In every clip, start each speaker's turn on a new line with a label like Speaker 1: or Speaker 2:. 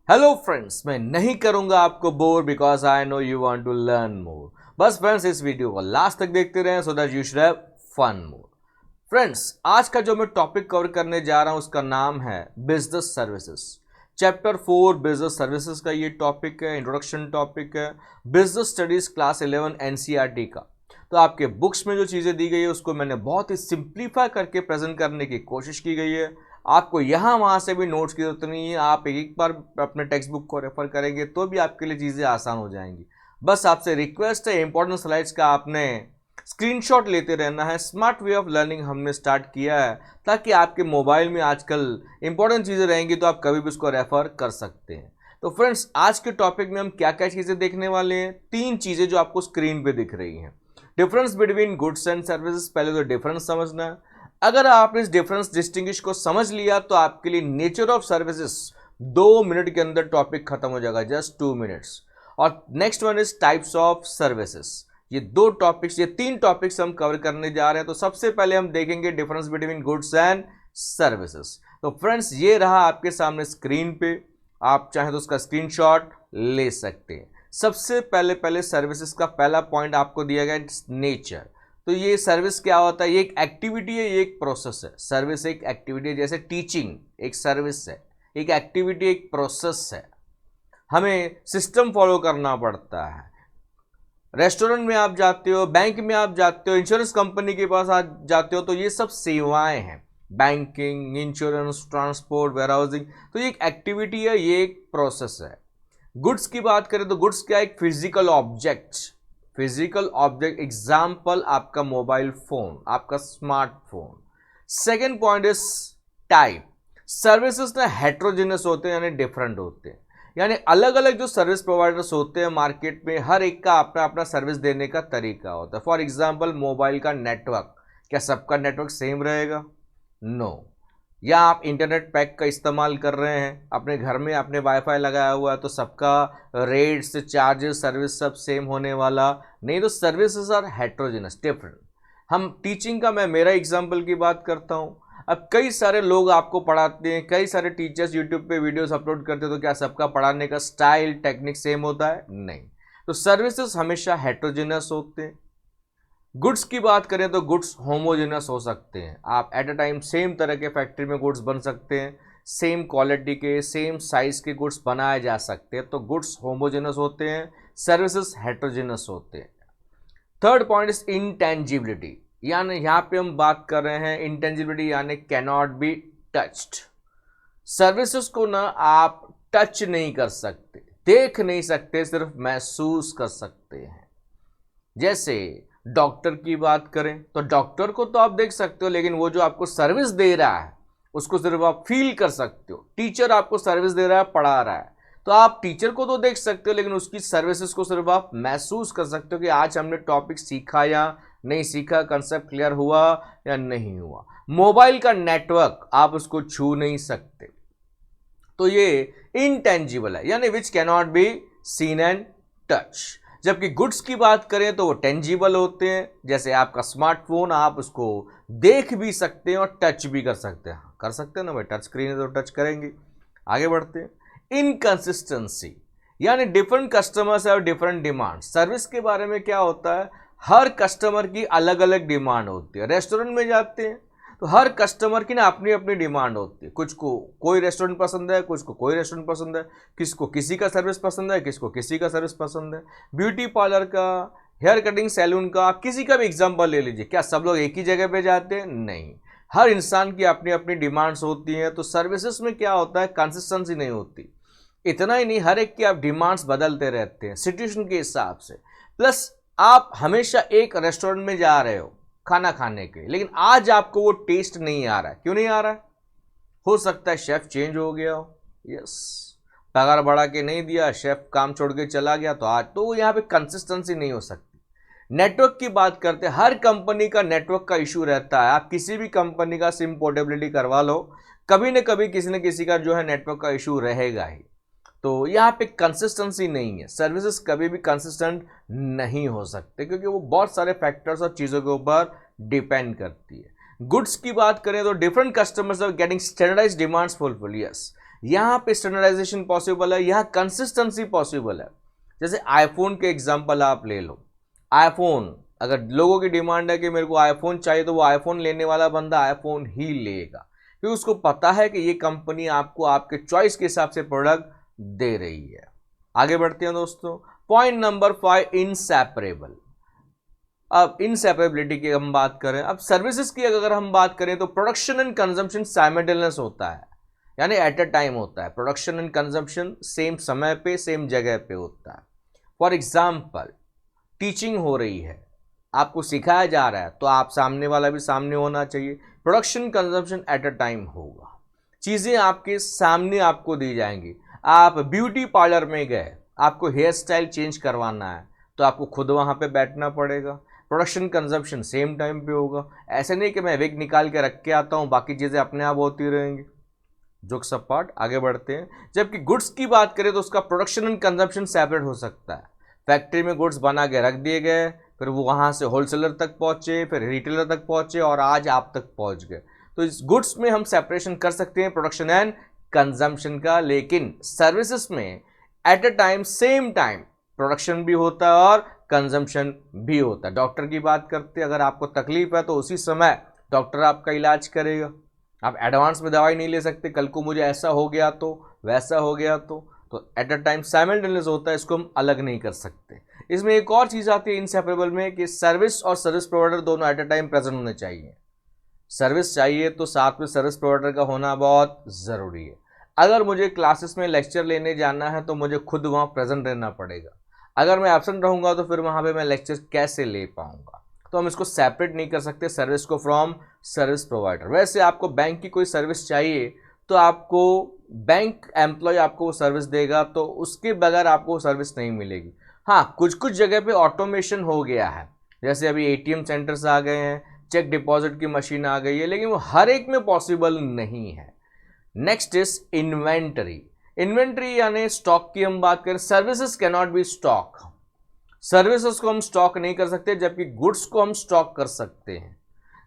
Speaker 1: Hello friends, मैं नहीं करूंगा आपको bore because I know you want to learn more. बस फ्रेंड्स, इस वीडियो को लास्ट तक देखते रहें so that you should have fun more. Friends, आज का जो मैं टॉपिक कवर करने जा रहा हूं उसका नाम है business services. Chapter 4 business services का ये टॉपिक है, इंट्रोडक्शन टॉपिक है, बिजनेस स्टडीज क्लास 11 एनसीईआरटी का। तो आपके बुक्स में जो चीज़ें दी गई है उसको मैंने बहुत ही सिंप्लीफाई करके प्रेजेंट करने की कोशिश की गई है। आपको यहाँ वहाँ से भी नोट्स की जरूरत नहीं है, आप एक बार अपने टेक्स्ट बुक को रेफर करेंगे तो भी आपके लिए चीज़ें आसान हो जाएंगी। बस आपसे रिक्वेस्ट है, इंपॉर्टेंट स्लाइड्स का आपने स्क्रीनशॉट लेते रहना है। स्मार्ट वे ऑफ लर्निंग हमने स्टार्ट किया है ताकि आपके मोबाइल में आजकल इंपॉर्टेंट चीज़ें रहेंगी तो आप कभी भी उसको रेफर कर सकते हैं। तो फ्रेंड्स, आज के टॉपिक में हम क्या क्या चीज़ें देखने वाले हैं, 3 चीज़ें जो आपको स्क्रीन पे दिख रही हैं। Difference between goods and services, पहले तो डिफरेंस समझना है। अगर आपने इस डिफरेंस डिस्टिंग्विश को समझ लिया तो आपके लिए नेचर ऑफ सर्विसेज 2 मिनट के अंदर टॉपिक खत्म हो जाएगा, जस्ट 2 मिनट्स। और next one is types of services. ये 3 टॉपिक्स हम कवर करने जा रहे हैं। तो सबसे पहले हम देखेंगे difference between goods and services. तो फ्रेंड्स, ये रहा आपके सामने स्क्रीन पे, आप चाहें तो उसका स्क्रीनशॉट ले सकते हैं। सबसे पहले सर्विसेज का पहला पॉइंट आपको दिया गया नेचर। तो ये सर्विस क्या होता है? ये एक एक्टिविटी है, ये एक प्रोसेस है। सर्विस एक एक्टिविटी है, जैसे टीचिंग एक सर्विस है, एक एक्टिविटी, एक प्रोसेस है। हमें सिस्टम फॉलो करना पड़ता है। रेस्टोरेंट में आप जाते हो, बैंक में आप जाते हो, इंश्योरेंस कंपनी के पास आप जाते हो, तो ये सब सेवाएं हैं। Banking, insurance, transport, warehousing. तो ये एक एक्टिविटी है, ये एक प्रोसेस है। गुड्स की बात करें तो गुड्स क्या है? एक फिजिकल ऑब्जेक्ट एग्जाम्पल आपका मोबाइल फोन, आपका smartphone. Second point is type. Services ना हेट्रोजेनस होते हैं, यानी डिफरेंट होते हैं। यानी अलग अलग जो सर्विस प्रोवाइडर्स होते हैं मार्केट में, हर एक का अपना अपना सर्विस देने का तरीका होता है। फॉर एग्जाम्पल, मोबाइल का नेटवर्क, क्या सबका नेटवर्क सेम रहेगा? नो। या आप इंटरनेट पैक का इस्तेमाल कर रहे हैं अपने घर में, आपने वाईफाई लगाया हुआ है, तो सबका रेट्स, चार्जेस, सर्विस सब सेम होने वाला नहीं। तो सर्विसेज आर हेट्रोजेनस, डिफरेंट। हम टीचिंग का, मैं मेरा एग्जांपल की बात करता हूं। अब कई सारे लोग आपको पढ़ाते हैं, कई सारे टीचर्स यूट्यूब पे वीडियोस अपलोड करते हैं, तो क्या सबका पढ़ाने का स्टाइल, टेक्निक सेम होता है? नहीं। तो सर्विसेज हमेशा हेट्रोजेनस होते हैं। गुड्स की बात करें तो गुड्स होमोजेनस हो सकते हैं। आप एट अ टाइम सेम तरह के फैक्ट्री में गुड्स बन सकते हैं, सेम क्वालिटी के, सेम साइज के गुड्स बनाए जा सकते हैं, तो गुड्स होमोजेनस होते हैं, सर्विसेज हेट्रोजेनस होते हैं। Third point is intangibility. यानी यहाँ पे हम बात कर रहे हैं इंटेंजिबिलिटी, यानी कैनॉट बी टच्ड। सर्विसेज को ना आप टच नहीं कर सकते, देख नहीं सकते, सिर्फ महसूस कर सकते हैं। जैसे डॉक्टर की बात करें तो डॉक्टर को तो आप देख सकते हो, लेकिन वो जो आपको सर्विस दे रहा है उसको सिर्फ आप फील कर सकते हो। टीचर आपको सर्विस दे रहा है, पढ़ा रहा है, तो आप टीचर को तो देख सकते हो, लेकिन उसकी सर्विसेज को सिर्फ आप महसूस कर सकते हो कि आज हमने टॉपिक सीखा या नहीं सीखा, कंसेप्ट क्लियर हुआ या नहीं हुआ। मोबाइल का नेटवर्क आप उसको छू नहीं सकते, तो ये इनटेंजिबल है, यानी which cannot be seen and touch. जबकि गुड्स की बात करें तो वो टेंजिबल होते हैं। जैसे आपका स्मार्टफोन, आप उसको देख भी सकते हैं और टच भी कर सकते हैं। कर सकते हैं ना भाई, टच स्क्रीन है तो टच करेंगे। आगे बढ़ते हैं। इनकंसिस्टेंसी, यानी different customers have different demand. Service के बारे में क्या होता है? हर कस्टमर की अलग अलग डिमांड होती है। रेस्टोरेंट में जाते हैं तो हर कस्टमर की ना अपनी अपनी डिमांड होती है। कुछ को कोई रेस्टोरेंट पसंद है, कुछ को कोई रेस्टोरेंट पसंद है, किसको किसी का सर्विस पसंद है, किसको किसी का सर्विस पसंद है। ब्यूटी पार्लर का, हेयर कटिंग सैलून का, आप किसी का भी एग्जांपल ले लीजिए, क्या सब लोग एक ही जगह पे जाते हैं? नहीं, हर इंसान की अपनी अपनी डिमांड्स होती हैं। तो सर्विसेज में क्या होता है? कंसिस्टेंसी नहीं होती। इतना ही नहीं, हर एक की आप डिमांड्स बदलते रहते हैं सिचुएशन के हिसाब से। प्लस आप हमेशा एक रेस्टोरेंट में जा रहे हो खाना खाने के, लेकिन आज आपको वो टेस्ट नहीं आ रहा है। क्यों नहीं आ रहा है? हो सकता है शेफ चेंज हो गया हो, यस, पगार बढ़ा के नहीं दिया, शेफ काम छोड़ के चला गया, तो आज तो यहाँ पे कंसिस्टेंसी नहीं हो सकती। नेटवर्क की बात करते हैं, हर कंपनी का नेटवर्क का इशू रहता है। आप किसी भी कंपनी का सिम पोर्टेबिलिटी करवा लो, कभी न कभी किसी न किसी का जो है नेटवर्क का इशू रहेगा ही। तो यहाँ पे कंसिस्टेंसी नहीं है। सर्विसेज कभी भी कंसिस्टेंट नहीं हो सकते, क्योंकि वो बहुत सारे फैक्टर्स और चीज़ों के ऊपर डिपेंड करती है। गुड्स की बात करें तो different customers are getting standardised demands fulfil, yes, यहाँ पे स्टैंडर्डाइजेशन पॉसिबल है, यहाँ कंसिस्टेंसी पॉसिबल है। जैसे आईफोन के एग्जांपल आप ले लो। आईफोन, अगर लोगों की डिमांड है कि मेरे को आईफोन चाहिए, तो वो आईफोन लेने वाला बंदा आईफोन ही लेगा, क्योंकि उसको पता है कि ये कंपनी आपको आपके चॉइस के हिसाब से प्रोडक्ट दे रही है। आगे बढ़ते हैं दोस्तों। Point number 5, inseparable. अब इनसेपरेबिलिटी की हम बात करें, अब सर्विसेज की अगर हम बात करें तो प्रोडक्शन एंड कंजम्पशन साइमल्टेनियस होता है, यानी एट अ टाइम होता है। प्रोडक्शन एंड कंजम्पशन सेम समय पे सेम जगह पे होता है। फॉर एग्जाम्पल, टीचिंग हो रही है, आपको सिखाया जा रहा है, तो आप सामने वाला भी सामने होना चाहिए। Production consumption at a time होगा। चीज़ें आपके सामने आपको दी जाएंगी। आप ब्यूटी पार्लर में गए, आपको हेयर स्टाइल चेंज करवाना है, तो आपको खुद वहाँ पे बैठना पड़ेगा। प्रोडक्शन कंजम्पशन सेम टाइम पे होगा। ऐसे नहीं कि मैं विग निकाल के रख के आता हूँ, बाकी चीज़ें अपने आप होती रहेंगी। जोक्स अपार्ट, आगे बढ़ते हैं। जबकि गुड्स की बात करें तो उसका प्रोडक्शन एंड कंजम्पशन सेपरेट हो सकता है। फैक्ट्री में गुड्स बना के रख दिए गए, फिर वो वहाँ से होलसेलर तक पहुँचे, फिर रिटेलर तक पहुँचे, और आज आप तक पहुँच गए। तो इस गुड्स में हम सेपरेशन कर सकते हैं प्रोडक्शन एंड कंजम्पशन का, लेकिन सर्विसेज में at a time same time production भी होता है और कंजम्पशन भी होता है। डॉक्टर की बात करते हैं, अगर आपको तकलीफ है तो उसी समय डॉक्टर आपका इलाज करेगा। आप एडवांस में दवाई नहीं ले सकते, कल को मुझे ऐसा हो गया तो वैसा हो गया तो एट अ टाइम साइमल्टेनियस होता है, इसको हम अलग नहीं कर सकते। इसमें एक और चीज़ आती है इनसेपरेबल में, कि सर्विस और सर्विस प्रोवाइडर दोनों एट अ टाइम प्रेजेंट होने चाहिए। सर्विस चाहिए तो साथ में सर्विस प्रोवाइडर का होना बहुत ज़रूरी है। अगर मुझे क्लासेस में लेक्चर लेने जाना है तो मुझे खुद वहाँ प्रेजेंट रहना पड़ेगा। अगर मैं एब्सेंट रहूँगा तो फिर वहाँ पे मैं लेक्चर कैसे ले पाऊँगा? तो हम इसको सेपरेट नहीं कर सकते, सर्विस को फ्रॉम सर्विस प्रोवाइडर। वैसे आपको बैंक की कोई सर्विस चाहिए तो आपको बैंक एम्प्लॉय आपको वो सर्विस देगा, तो उसके बगैर आपको वो सर्विस नहीं मिलेगी। हाँ, कुछ कुछ जगह पे ऑटोमेशन हो गया है, जैसे अभी एटीएम सेंटर्स आ गए हैं, चेक डिपॉजिट की मशीन आ गई है, लेकिन वो हर एक में पॉसिबल नहीं है। Next is inventory. इन्वेंटरी यानी स्टॉक की हम बात करें। Services can not be stock. Services को हम स्टॉक नहीं कर सकते, जबकि गुड्स को हम स्टॉक कर सकते हैं।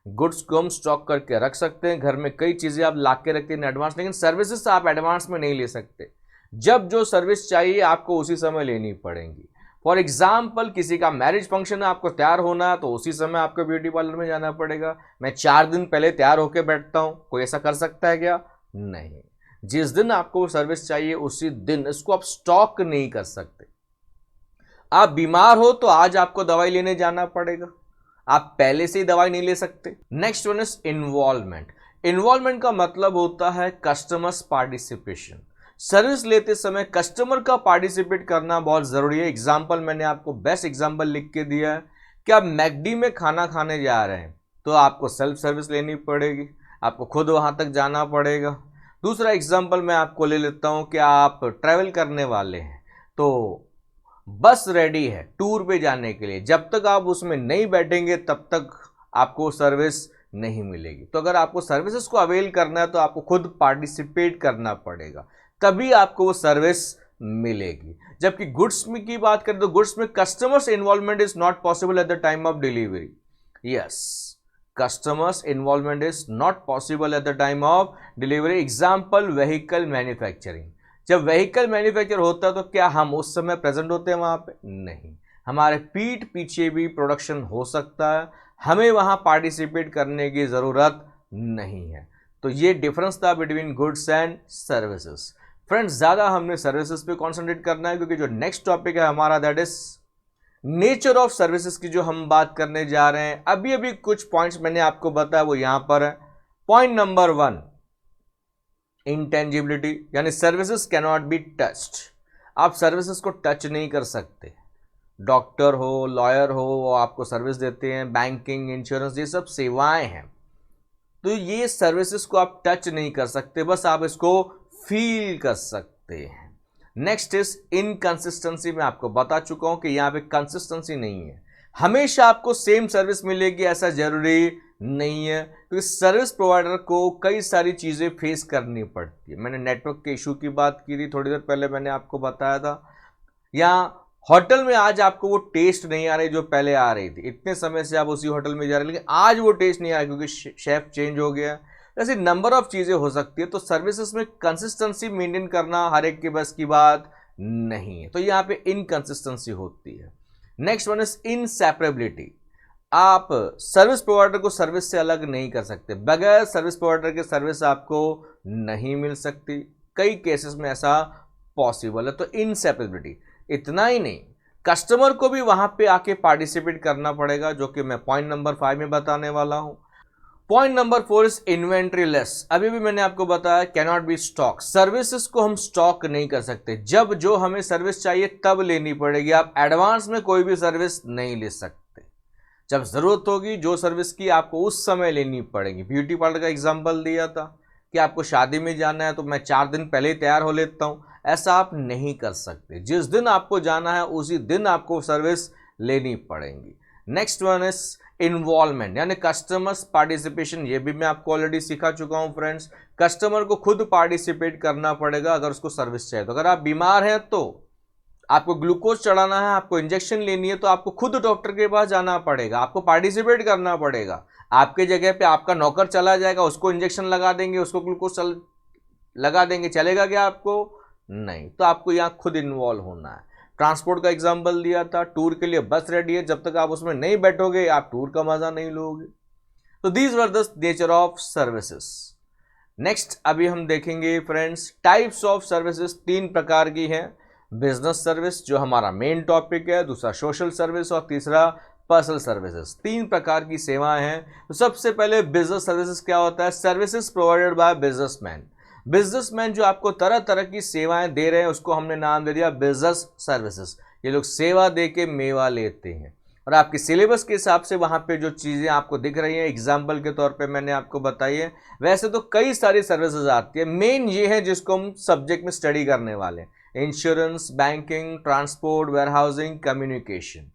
Speaker 1: गुड्स को हम स्टॉक करके रख सकते हैं, घर में कई चीज़ें आप ला के रखते हैं एडवांस, लेकिन सर्विसेज आप एडवांस में नहीं ले सकते। जब जो सर्विस चाहिए आपको उसी समय लेनी पड़ेगी। फॉर एग्जाम्पल, किसी का मैरिज फंक्शन है, आपको तैयार होना है, तो उसी समय आपको ब्यूटी पार्लर में जाना पड़ेगा। मैं 4 दिन पहले तैयार होकर बैठता हूँ, कोई ऐसा कर सकता है क्या? नहीं। जिस दिन आपको सर्विस चाहिए उसी दिन, इसको आप स्टॉक नहीं कर सकते। आप बीमार हो तो आज आपको दवाई लेने जाना पड़ेगा, आप पहले से ही दवाई नहीं ले सकते। Next one is involvement. Involvement का मतलब होता है कस्टमर्स पार्टिसिपेशन। सर्विस लेते समय कस्टमर का पार्टिसिपेट करना बहुत ज़रूरी है। एग्जाम्पल मैंने आपको बेस्ट एग्जाम्पल लिख के दिया है कि आप मैकडी में खाना खाने जा रहे हैं तो आपको सेल्फ सर्विस लेनी पड़ेगी, आपको खुद वहाँ तक जाना पड़ेगा। दूसरा एग्जाम्पल मैं आपको ले लेता हूँ कि आप ट्रैवल करने वाले हैं, तो बस रेडी है टूर पे जाने के लिए, जब तक आप उसमें नहीं बैठेंगे तब तक आपको सर्विस नहीं मिलेगी। तो अगर आपको सर्विसेज को अवेल करना है तो आपको खुद पार्टिसिपेट करना पड़ेगा, तभी आपको वो सर्विस मिलेगी। जबकि गुड्स में की बात करें तो गुड्स में customers involvement is not possible at the time of delivery. Yes, customers involvement is not possible at the time of delivery. Example, vehicle manufacturing. जब व्हीकल मैन्युफैक्चर होता है तो क्या हम उस समय प्रेजेंट होते हैं वहाँ पे? नहीं, हमारे पीठ पीछे भी प्रोडक्शन हो सकता है, हमें वहाँ पार्टिसिपेट करने की ज़रूरत नहीं है। तो ये डिफरेंस था between goods and services. Friends, ज़्यादा हमने सर्विसेज पे कॉन्सेंट्रेट करना है, क्योंकि जो नेक्स्ट टॉपिक है हमारा that is nature of services की जो हम बात करने जा रहे हैं। अभी अभी कुछ पॉइंट्स मैंने आपको बताया वो यहाँ पर है। पॉइंट नंबर 1, इंटेंजिबिलिटी, यानी services can not be touched. आप सर्विसेज को टच नहीं कर सकते। डॉक्टर हो, लॉयर हो, वो आपको सर्विस देते हैं, बैंकिंग, इंश्योरेंस, ये सब सेवाएं हैं, तो ये सर्विसेज को आप टच नहीं कर सकते, बस आप इसको फील कर सकते हैं। Next is inconsistency. मैं आपको बता चुका हूं कि यहाँ पे कंसिस्टेंसी नहीं है, हमेशा आपको सेम सर्विस मिलेगी ऐसा जरूरी नहीं है, क्योंकि सर्विस प्रोवाइडर को कई सारी चीज़ें फेस करनी पड़ती है। मैंने नेटवर्क के इशू की बात की थी थोड़ी देर पहले, मैंने आपको बताया था। या होटल में आज आपको वो टेस्ट नहीं आ रही जो पहले आ रही थी, इतने समय से आप उसी होटल में जा रहे हैं लेकिन आज वो टेस्ट नहीं आ रहा क्योंकि शेफ चेंज हो गया। ऐसी नंबर ऑफ चीज़ें हो सकती है। तो सर्विसेज में कंसिस्टेंसी मेंटेन करना हर एक के बस की बात नहीं है, तो यहाँ पे इनकंसिस्टेंसी होती है। Next one is inseparability. आप सर्विस प्रोवाइडर को सर्विस से अलग नहीं कर सकते, बगैर सर्विस प्रोवाइडर के सर्विस आपको नहीं मिल सकती। कई केसेस में ऐसा पॉसिबल है। तो इनसेपरेबिलिटी, इतना ही नहीं, कस्टमर को भी वहां पे आके पार्टिसिपेट करना पड़ेगा, जो कि मैं पॉइंट नंबर 5 में बताने वाला हूं। Point number 4 is inventory less. अभी भी मैंने आपको बताया can not be stock. Services को हम स्टॉक नहीं कर सकते, जब जो हमें सर्विस चाहिए तब लेनी पड़ेगी। आप एडवांस में कोई भी सर्विस नहीं ले सकते, जब जरूरत होगी जो सर्विस की आपको उस समय लेनी पड़ेगी। ब्यूटी पार्लर का एग्जांपल दिया था कि आपको शादी में जाना है तो मैं 4 दिन पहले ही तैयार हो लेता हूं, ऐसा आप नहीं कर सकते। जिस दिन आपको जाना है उसी दिन आपको सर्विस लेनी पड़ेगी। नेक्स्ट वन इज इन्वॉल्वमेंट, यानी कस्टमर्स पार्टिसिपेशन। ये भी मैं आपको ऑलरेडी सिखा चुका हूं फ्रेंड्स। कस्टमर को खुद पार्टिसिपेट करना पड़ेगा अगर उसको सर्विस चाहिए। तो अगर आप बीमार हैं तो आपको ग्लूकोज चढ़ाना है, आपको इंजेक्शन लेनी है, तो आपको खुद डॉक्टर के पास जाना पड़ेगा, आपको पार्टिसिपेट करना पड़ेगा। आपके जगह पे आपका नौकर चला जाएगा, उसको इंजेक्शन लगा देंगे, उसको ग्लूकोज लगा देंगे, चलेगा क्या आपको? नहीं। तो आपको यहाँ खुद इन्वॉल्व होना है। ट्रांसपोर्ट का एग्जाम्पल दिया था, टूर के लिए बस रेडी है, जब तक आप उसमें नहीं बैठोगे आप टूर का मजा नहीं लोगे। तो these were the nature of services. Next अभी हम देखेंगे फ्रेंड्स टाइप्स ऑफ सर्विसेज। 3 प्रकार की हैं। बिजनेस सर्विस जो हमारा मेन टॉपिक है, दूसरा सोशल सर्विस और तीसरा पर्सनल सर्विसेज। 3 प्रकार की सेवाएं हैं। तो सबसे पहले बिजनेस सर्विसेज क्या होता है? Services provided by businessman. Businessman जो आपको तरह तरह की सेवाएं दे रहे हैं उसको हमने नाम दे दिया बिजनेस सर्विसेज। ये लोग सेवा दे के मेवा लेते हैं, और आपके सिलेबस के हिसाब से वहां पे जो चीज़ें आपको दिख रही हैं एग्जाम्पल के तौर पे मैंने आपको बताई है। वैसे तो कई सारी सर्विसेज आती है, मेन ये है जिसको हम सब्जेक्ट में स्टडी करने वाले हैं। Insurance, banking, transport, warehousing, communication,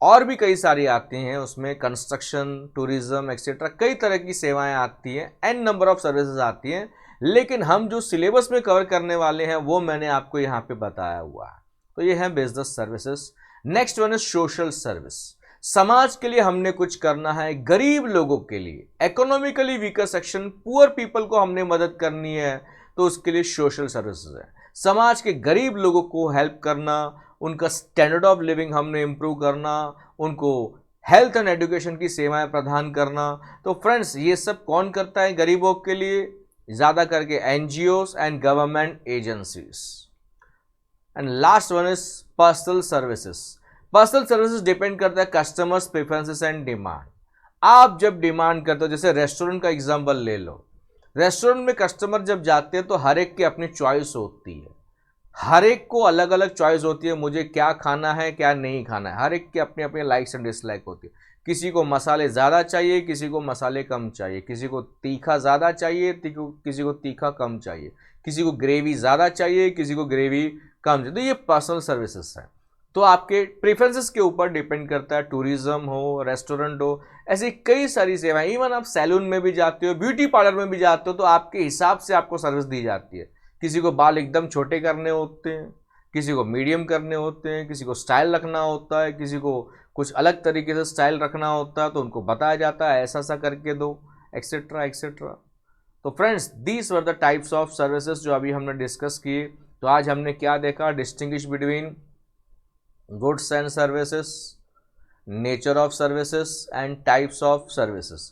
Speaker 1: और भी कई सारी आती हैं उसमें, कंस्ट्रक्शन, टूरिज्म एक्सेट्रा। कई तरह की सेवाएं आती हैं, एन नंबर ऑफ सर्विसेज आती हैं, लेकिन हम जो सिलेबस में कवर करने वाले हैं वो मैंने आपको यहाँ पे बताया हुआ है। तो ये है business services. Next one is social service. समाज के लिए हमने कुछ करना है, गरीब लोगों के लिए, economically weaker section, poor people को हमने मदद करनी है, तो उसके लिए सोशल सर्विसेज है। समाज के गरीब लोगों को हेल्प करना, उनका स्टैंडर्ड ऑफ लिविंग हमने इम्प्रूव करना, उनको हेल्थ एंड एजुकेशन की सेवाएं प्रदान करना। तो फ्रेंड्स ये सब कौन करता है गरीबों के लिए? ज़्यादा करके NGOs and government agencies. And last one is personal services. Personal services depend करता है कस्टमर्स प्रेफरेंसेस एंड डिमांड। आप जब डिमांड करते हो, जैसे रेस्टोरेंट का एग्जांपल ले लो, रेस्टोरेंट में कस्टमर जब जाते हैं तो हर एक की अपनी चॉइस होती है, हर एक को अलग अलग चॉइस होती है, मुझे क्या खाना है क्या नहीं खाना है। हर एक की अपनी अपनी लाइक्स एंड डिसलाइक होती है। किसी को मसाले ज़्यादा चाहिए, किसी को मसाले कम चाहिए, किसी को तीखा ज़्यादा चाहिए, किसी को तीखा कम चाहिए, किसी को ग्रेवी ज़्यादा चाहिए, किसी को ग्रेवी कम चाहिए। तो ये पर्सनल सर्विसेज है। तो आपके प्रेफरेंसेस के ऊपर डिपेंड करता है। टूरिज्म हो, रेस्टोरेंट हो, ऐसी कई सारी सेवाएं। इवन आप सैलून में भी जाते हो, ब्यूटी पार्लर में भी जाते हो, तो आपके हिसाब से आपको सर्विस दी जाती है। किसी को बाल एकदम छोटे करने होते हैं, किसी को मीडियम करने होते हैं, किसी को स्टाइल रखना होता है, किसी को कुछ अलग तरीके से स्टाइल रखना होता है, तो उनको बताया जाता है ऐसा ऐसा करके दो, एक्सेट्रा एक्सेट्रा। तो friends these were the types of services जो अभी हमने डिस्कस किए। तो आज हमने क्या देखा? Distinguish between goods and services, nature of services and types of services.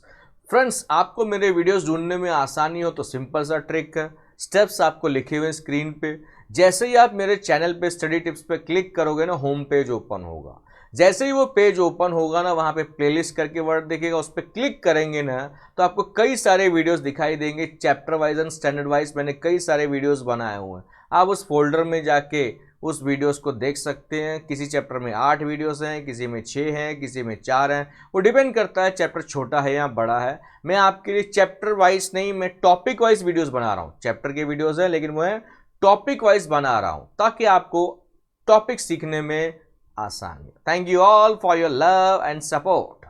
Speaker 1: Friends आपको मेरे वीडियोस ढूंढने में आसानी हो तो सिंपल सा ट्रिक है, स्टेप्स आपको लिखे हुए स्क्रीन पे। जैसे ही आप मेरे चैनल पे स्टडी टिप्स पे क्लिक करोगे ना, होम पेज ओपन होगा। जैसे ही वो पेज ओपन होगा ना, वहाँ पे प्लेलिस्ट करके वर्ड दिखेगा, उस पर क्लिक करेंगे ना तो आपको कई सारे वीडियोस दिखाई देंगे। Chapter wise and standard wise मैंने कई सारे वीडियोस बनाए हुए हैं। आप उस फोल्डर में जाके उस वीडियोस को देख सकते हैं। किसी चैप्टर में 8 वीडियोस हैं, किसी में 6 हैं, किसी में 4 हैं। वो डिपेंड करता है चैप्टर छोटा है या बड़ा है। मैं आपके लिए चैप्टर वाइज नहीं, मैं टॉपिक वाइज वीडियोस बना रहा हूँ। चैप्टर के वीडियोस हैं लेकिन मैं टॉपिक वाइज बना रहा हूँ ताकि आपको टॉपिक सीखने में आसानी। Thank you all for your love and support.